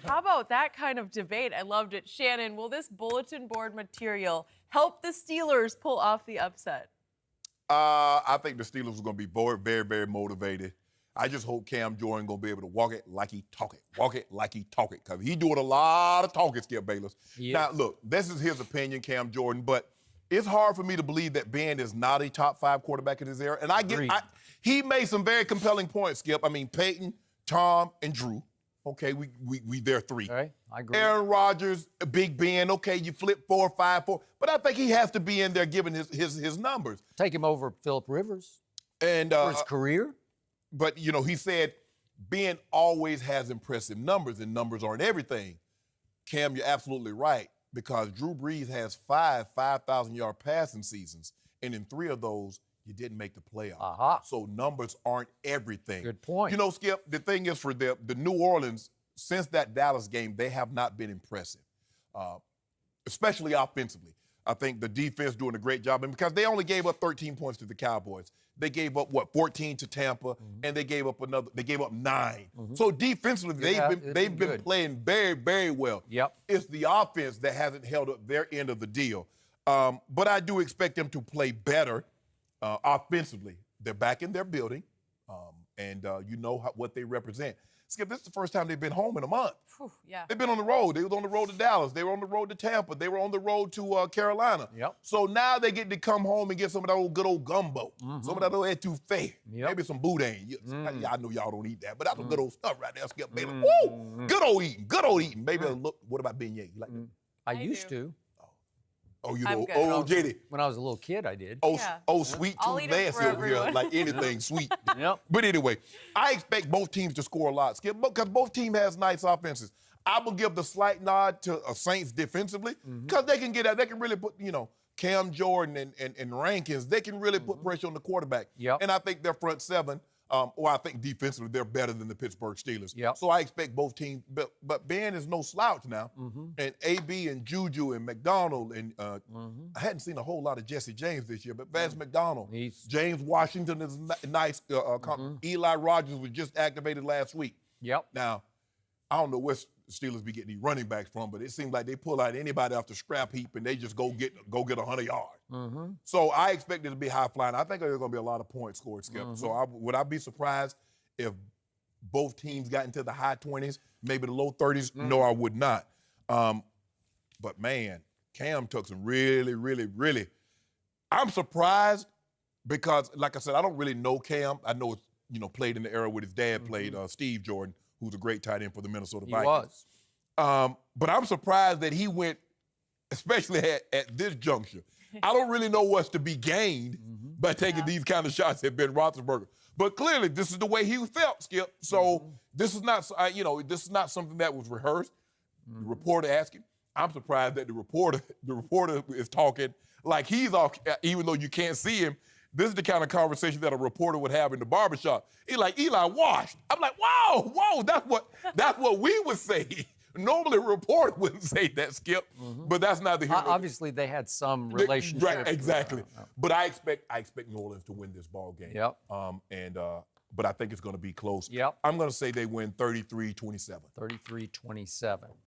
How about that kind of debate? I loved it. Shannon, will this bulletin board material help the Steelers pull off the upset? I think the Steelers are going to be very, very, very motivated. I just hope Cam Jordan going to be able to walk it like he talk it. Walk it like he talk it. Because he doing a lot of talking, Skip Bayless. Now, look, this is his opinion, Cam Jordan, but it's hard for me to believe that Ben is not a top 5 quarterback in his era. And he made some very compelling points, Skip. I mean, Peyton, Tom, and Drew. Okay, we there 3. All right, I agree. Aaron Rodgers, Big Ben. Okay, you flip 4, 5, 4. But I think he has to be in there given his numbers. Take him over Phillip Rivers and for his career. But, you know, he said Ben always has impressive numbers, and numbers aren't everything. Cam, you're absolutely right, because Drew Brees has 5 5,000-yard passing seasons, and in 3 of those, you didn't make the playoffs. Aha. So numbers aren't everything. Good point. You know, Skip, the thing is for the New Orleans, since that Dallas game, they have not been impressive, especially offensively. I think the defense doing a great job, and because they only gave up 13 points to the Cowboys, they gave up 14 to Tampa, and they gave up 9. So defensively, they've been playing very, very well. Yep. It's the offense that hasn't held up their end of the deal. But I do expect them to play better offensively. They're back in their building, and you know what they represent. Skip, this is the first time they've been home in a month. Whew, yeah. They've been on the road. They was on the road to Dallas. They were on the road to Tampa. They were on the road to Carolina. Yep. So now they get to come home and get some of that good old gumbo, some of that old etouffee, maybe some boudin. Yeah, I know y'all don't eat that, but that's some good old stuff right there, Skip Bayless. Woo! Good old eating. Good old eating. Maybe a look. What about beignet? You like that? I used to. Oh, you know, old JD. When I was a little kid, I did. Sweet I'll tooth eat 'em Nancy for over here, everyone. like anything sweet. Yep. But anyway, I expect both teams to score a lot, Skip, because both teams has nice offenses. I will give the slight nod to Saints defensively, because they can get out. They can really put, you know, Cam Jordan and Rankins, they can really put pressure on the quarterback. Yep. And I think their front seven, or I think defensively, they're better than the Pittsburgh Steelers. Yep. So I expect both teams, but Ben is no slouch now. And AB and Juju and McDonald, and I hadn't seen a whole lot of Jesse James this year, but Vance McDonald, James Washington is nice. Eli Rogers was just activated last week. Yep. Now, I don't know where Steelers be getting these running backs from, but it seems like they pull out anybody off the scrap heap and they just go get 100 yards. So I expect it to be high flying. I think there's going to be a lot of points scored, Skip. So would I be surprised if both teams got into the high 20s, maybe the low 30s? No, I would not. But man, Cam took some really. I'm surprised because, like I said, I don't really know Cam. I know, played in the era where his dad played, Steve Jordan, who's a great tight end for the Minnesota Vikings. He was. But I'm surprised that he went, especially at this juncture. I don't really know what's to be gained by taking these kind of shots at Ben Roethlisberger. But clearly, this is the way he felt, Skip. So this is not, this is not something that was rehearsed. The reporter asked him. I'm surprised that the reporter is talking like he's off, even though you can't see him. This is the kind of conversation that a reporter would have in the barbershop. He's like, Eli washed. I'm like, whoa, that's what we would say. Normally, a reporter wouldn't say that, Skip, but that's not the hero. Obviously, they had some relationship. Right, exactly. But I expect New Orleans to win this ball game. Yep. But I think it's going to be close. Yep. I'm going to say they win 33-27. 33-27.